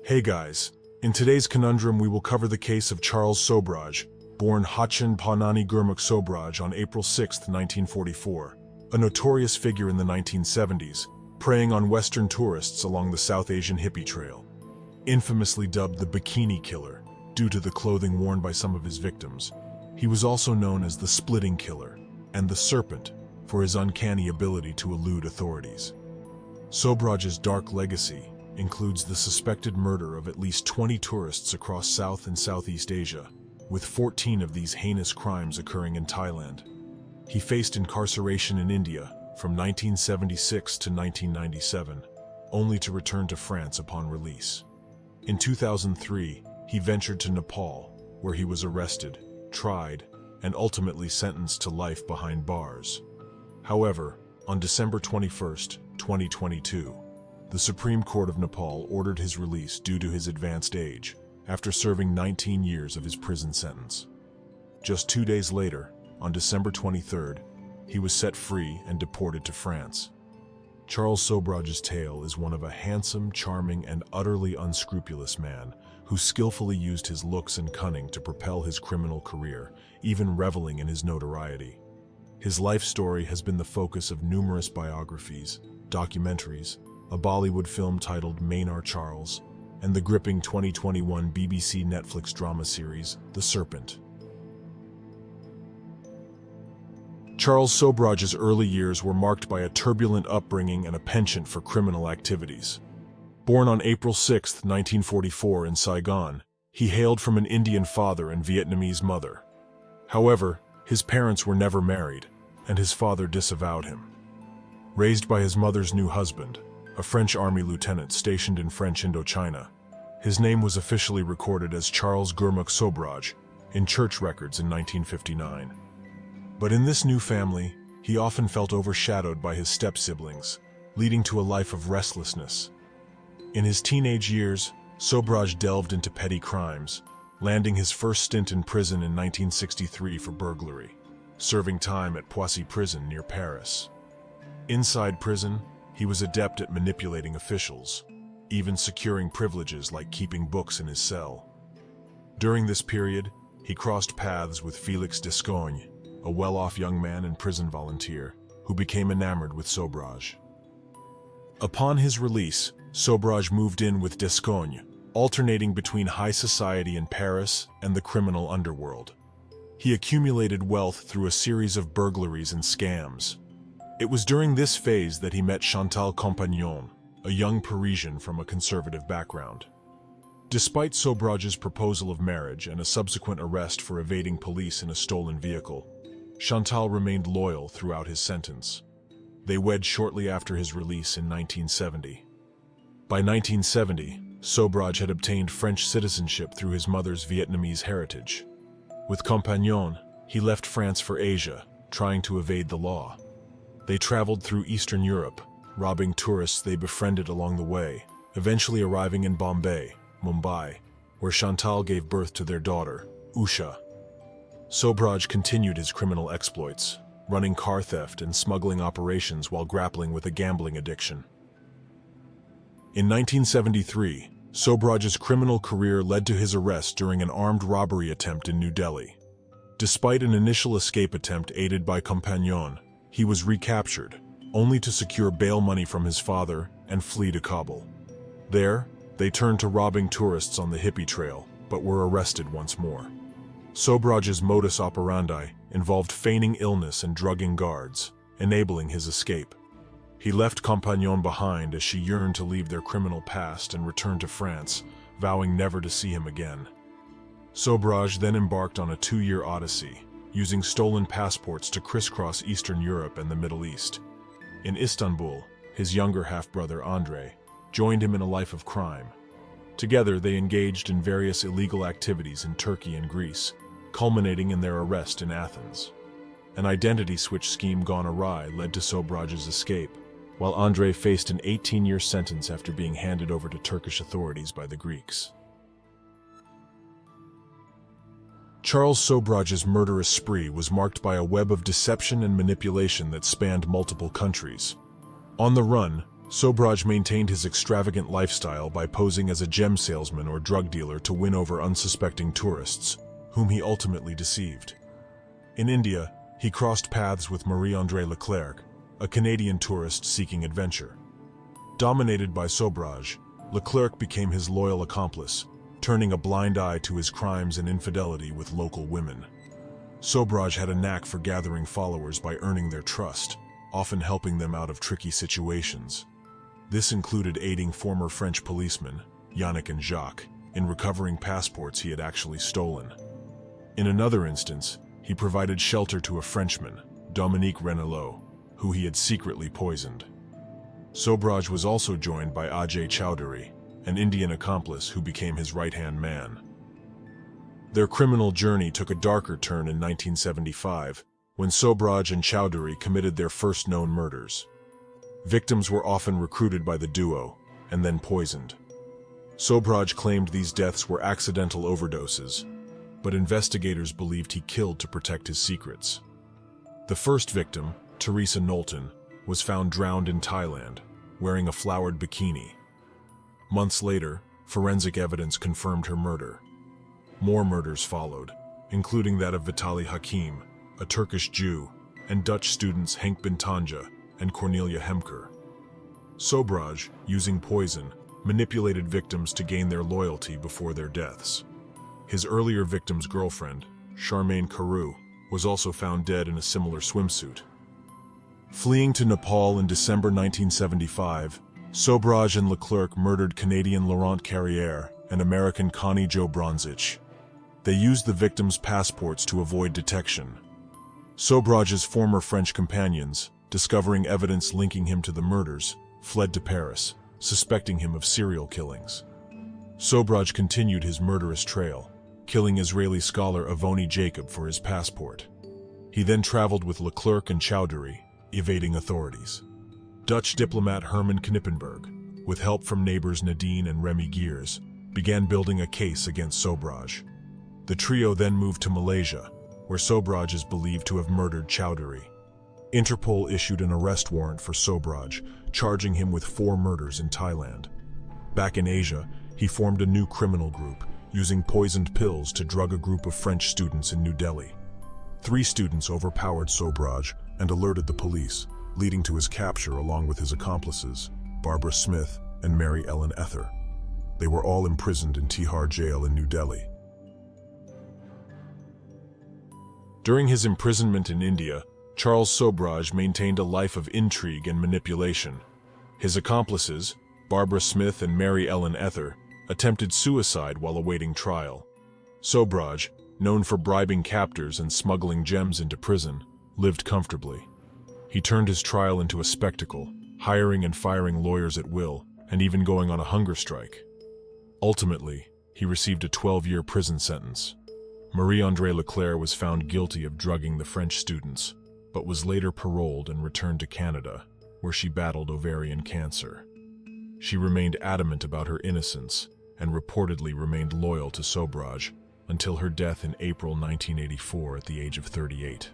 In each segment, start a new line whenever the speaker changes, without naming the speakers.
Hey guys, in today's Conundrum we will cover the case of Charles Sobhraj, born Hachin Panani Gurmukh Sobhraj on April 6, 1944, a notorious figure in the 1970s, preying on Western tourists along the South Asian Hippie Trail. Infamously dubbed the Bikini Killer, due to the clothing worn by some of his victims, he was also known as the Splitting Killer and the Serpent for his uncanny ability to elude authorities. Sobhraj's dark legacy includes the suspected murder of at least 20 tourists across South and Southeast Asia, with 14 of these heinous crimes occurring in Thailand. He faced incarceration in India from 1976 to 1997, only to return to France upon release. In 2003, he ventured to Nepal, where he was arrested, tried, and ultimately sentenced to life behind bars. However, on December 21, 2022, the Supreme Court of Nepal ordered his release due to his advanced age, after serving 19 years of his prison sentence. Just 2 days later, on December 23rd, he was set free and deported to France. Charles Sobhraj's tale is one of a handsome, charming, and utterly unscrupulous man who skillfully used his looks and cunning to propel his criminal career, even reveling in his notoriety. His life story has been the focus of numerous biographies, documentaries, a Bollywood film titled Maynard Charles, and the gripping 2021 BBC Netflix drama series, The Serpent. Charles Sobhraj's early years were marked by a turbulent upbringing and a penchant for criminal activities. Born on April 6, 1944 in Saigon, he hailed from an Indian father and Vietnamese mother. However, his parents were never married, and his father disavowed him. Raised by his mother's new husband, a French army lieutenant stationed in French Indochina, his name was officially recorded as Charles Gurmukh Sobhraj in church records in 1959. But in this new family, he often felt overshadowed by his step-siblings, leading to a life of restlessness. In his teenage years, Sobhraj delved into petty crimes, landing his first stint in prison in 1963 for burglary, serving time at Poissy Prison near Paris. Inside prison, he was adept at manipulating officials, even securing privileges like keeping books in his cell. During this period, he crossed paths with Félix Descogne, a well-off young man and prison volunteer, who became enamored with Sobhraj. Upon his release, Sobhraj moved in with Descogne, alternating between high society in Paris and the criminal underworld. He accumulated wealth through a series of burglaries and scams. It was during this phase that he met Chantal Compagnon, a young Parisian from a conservative background. Despite Sobhraj's proposal of marriage and a subsequent arrest for evading police in a stolen vehicle, Chantal remained loyal throughout his sentence. They wed shortly after his release in 1970. By 1970, Sobhraj had obtained French citizenship through his mother's Vietnamese heritage. With Compagnon, he left France for Asia, trying to evade the law. They traveled through Eastern Europe, robbing tourists they befriended along the way, eventually arriving in Bombay, Mumbai, where Chantal gave birth to their daughter, Usha. Sobhraj continued his criminal exploits, running car theft and smuggling operations while grappling with a gambling addiction. In 1973, Sobhraj's criminal career led to his arrest during an armed robbery attempt in New Delhi. Despite an initial escape attempt aided by Compagnon, he was recaptured, only to secure bail money from his father and flee to Kabul. There, they turned to robbing tourists on the Hippie Trail, but were arrested once more. Sobhraj's modus operandi involved feigning illness and drugging guards, enabling his escape. He left Compagnon behind as she yearned to leave their criminal past and return to France, vowing never to see him again. Sobhraj then embarked on a 2-year odyssey, using stolen passports to crisscross Eastern Europe and the Middle East. In Istanbul, his younger half-brother Andrei joined him in a life of crime. Together, they engaged in various illegal activities in Turkey and Greece, culminating in their arrest in Athens. An identity switch scheme gone awry led to Sobhraj's escape, while Andrei faced an 18-year sentence after being handed over to Turkish authorities by the Greeks. Charles Sobhraj's murderous spree was marked by a web of deception and manipulation that spanned multiple countries. On the run, Sobhraj maintained his extravagant lifestyle by posing as a gem salesman or drug dealer to win over unsuspecting tourists, whom he ultimately deceived. In India, he crossed paths with Marie-André Leclerc, a Canadian tourist seeking adventure. Dominated by Sobhraj, Leclerc became his loyal accomplice, turning a blind eye to his crimes and infidelity with local women. Sobhraj had a knack for gathering followers by earning their trust, often helping them out of tricky situations. This included aiding former French policemen, Yannick and Jacques, in recovering passports he had actually stolen. In another instance, he provided shelter to a Frenchman, Dominique Renelot, who he had secretly poisoned. Sobhraj was also joined by Ajay Chowdhury, an Indian accomplice who became his right-hand man. Their criminal journey took a darker turn in 1975, when Sobhraj and Chowdhury committed their first known murders. Victims were often recruited by the duo, and then poisoned. Sobhraj claimed these deaths were accidental overdoses, but investigators believed he killed to protect his secrets. The first victim, Teresa Knowlton, was found drowned in Thailand, wearing a flowered bikini. Months later, forensic evidence confirmed her murder. More murders followed, including that of Vitaly Hakim, a Turkish Jew, and Dutch students Henk Bintanja and Cornelia Hemker. Sobhraj, using poison, manipulated victims to gain their loyalty before their deaths. His earlier victim's girlfriend, Charmaine Carew, was also found dead in a similar swimsuit. Fleeing to Nepal in December 1975, Sobhraj and Leclerc murdered Canadian Laurent Carrière and American Connie Jo Bronzich. They used the victims' passports to avoid detection. Sobhraj's former French companions, discovering evidence linking him to the murders, fled to Paris, suspecting him of serial killings. Sobhraj continued his murderous trail, killing Israeli scholar Avoni Jacob for his passport. He then traveled with Leclerc and Chowdhury, evading authorities. Dutch diplomat Herman Knippenberg, with help from neighbors Nadine and Remy Geers, began building a case against Sobhraj. The trio then moved to Malaysia, where Sobhraj is believed to have murdered Chowdhury. Interpol issued an arrest warrant for Sobhraj, charging him with 4 murders in Thailand. Back in Asia, he formed a new criminal group, using poisoned pills to drug a group of French students in New Delhi. 3 students overpowered Sobhraj and alerted the police, leading to his capture along with his accomplices, Barbara Smith and Mary Ellen Ether. They were all imprisoned in Tihar jail in New Delhi. During his imprisonment in India, Charles Sobhraj maintained a life of intrigue and manipulation. His accomplices, Barbara Smith and Mary Ellen Ether, attempted suicide while awaiting trial. Sobhraj, known for bribing captors and smuggling gems into prison, lived comfortably. He turned his trial into a spectacle, hiring and firing lawyers at will, and even going on a hunger strike. Ultimately, he received a 12-year prison sentence. Marie-André Leclerc was found guilty of drugging the French students, but was later paroled and returned to Canada, where she battled ovarian cancer. She remained adamant about her innocence and reportedly remained loyal to Sobhraj until her death in April 1984 at the age of 38.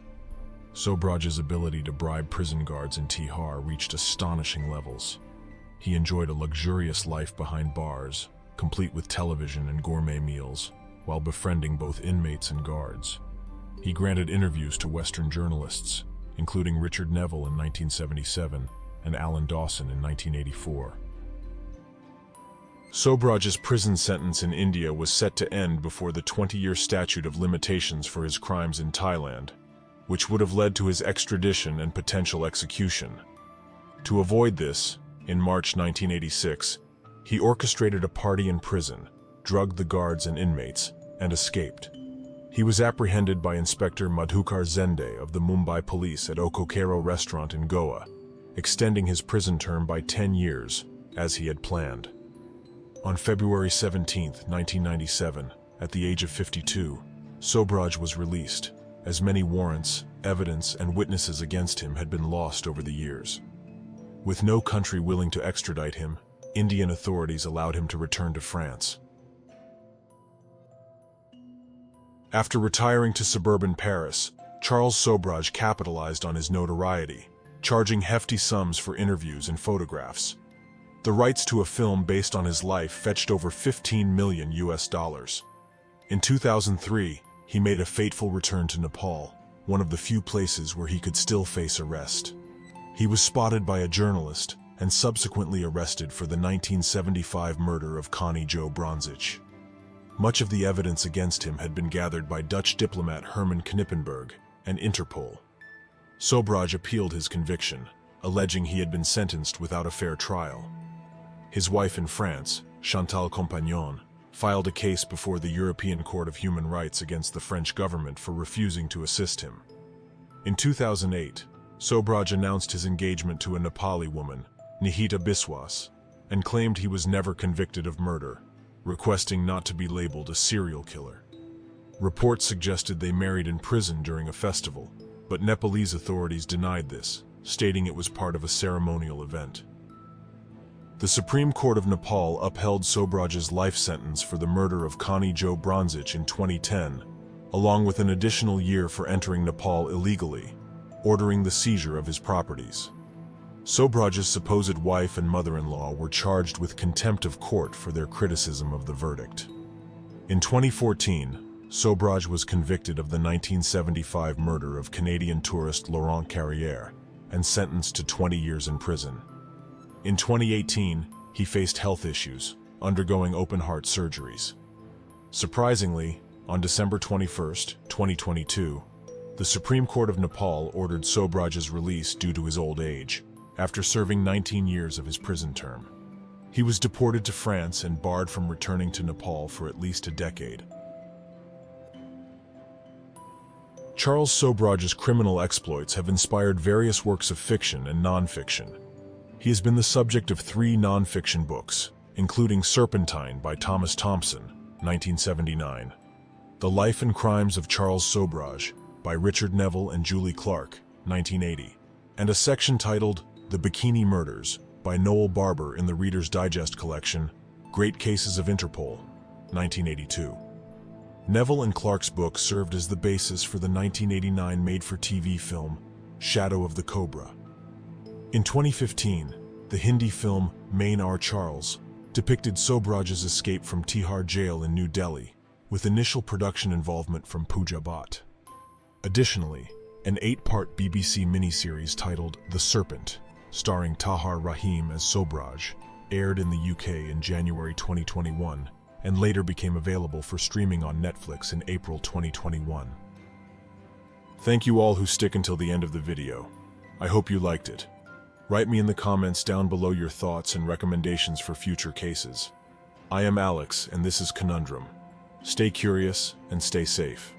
Sobhraj's ability to bribe prison guards in Tihar reached astonishing levels. He enjoyed a luxurious life behind bars, complete with television and gourmet meals, while befriending both inmates and guards. He granted interviews to Western journalists, including Richard Neville in 1977 and Alan Dawson in 1984. Sobhraj's prison sentence in India was set to end before the 20-year statute of limitations for his crimes in Thailand, which would have led to his extradition and potential execution. To avoid this, in March 1986, he orchestrated a party in prison, drugged the guards and inmates, and escaped. He was apprehended by Inspector Madhukar Zende of the Mumbai Police at Okokero restaurant in Goa, extending his prison term by 10 years, as he had planned. On February 17, 1997, at the age of 52, Sobhraj was released, as many warrants, evidence, and witnesses against him had been lost over the years. With no country willing to extradite him, Indian authorities allowed him to return to France. After retiring to suburban Paris, Charles Sobhraj capitalized on his notoriety, charging hefty sums for interviews and photographs. The rights to a film based on his life fetched over $15 million. In 2003, he made a fateful return to Nepal, one of the few places where he could still face arrest. He was spotted by a journalist and subsequently arrested for the 1975 murder of Connie Jo Bronzich. Much of the evidence against him had been gathered by Dutch diplomat Herman Knippenberg and Interpol. Sobhraj appealed his conviction, alleging he had been sentenced without a fair trial. His wife in France, Chantal Compagnon, filed a case before the European Court of Human Rights against the French government for refusing to assist him. In 2008, Sobhraj announced his engagement to a Nepali woman, Nihita Biswas, and claimed he was never convicted of murder, requesting not to be labeled a serial killer. Reports suggested they married in prison during a festival, but Nepalese authorities denied this, stating it was part of a ceremonial event. The Supreme Court of Nepal upheld Sobhraj's life sentence for the murder of Connie Jo Bronzich in 2010, along with an additional year for entering Nepal illegally, ordering the seizure of his properties. Sobhraj's supposed wife and mother-in-law were charged with contempt of court for their criticism of the verdict. In 2014, Sobhraj was convicted of the 1975 murder of Canadian tourist Laurent Carrière and sentenced to 20 years in prison. In 2018, he faced health issues, undergoing open-heart surgeries. Surprisingly, on December 21, 2022, the Supreme Court of Nepal ordered Sobhraj's release due to his old age, after serving 19 years of his prison term. He was deported to France and barred from returning to Nepal for at least a decade. Charles Sobhraj's criminal exploits have inspired various works of fiction and non-fiction. He has been the subject of 3 non-fiction books, including Serpentine by Thomas Thompson, 1979, The Life and Crimes of Charles Sobhraj by Richard Neville and Julie Clark, 1980, and a section titled The Bikini Murders by Noel Barber in the Reader's Digest collection, Great Cases of Interpol, 1982. Neville and Clark's book served as the basis for the 1989 made-for-TV film Shadow of the Cobra. In 2015, the Hindi film Main Are Charles depicted Sobhraj's escape from Tihar jail in New Delhi, with initial production involvement from Pooja Bhatt. Additionally, an 8-part BBC miniseries titled The Serpent, starring Tahar Rahim as Sobhraj, aired in the UK in January 2021 and later became available for streaming on Netflix in April 2021. Thank you all who stick until the end of the video. I hope you liked it. Write me in the comments down below your thoughts and recommendations for future cases. I am Alex, and this is Conundrum. Stay curious and stay safe.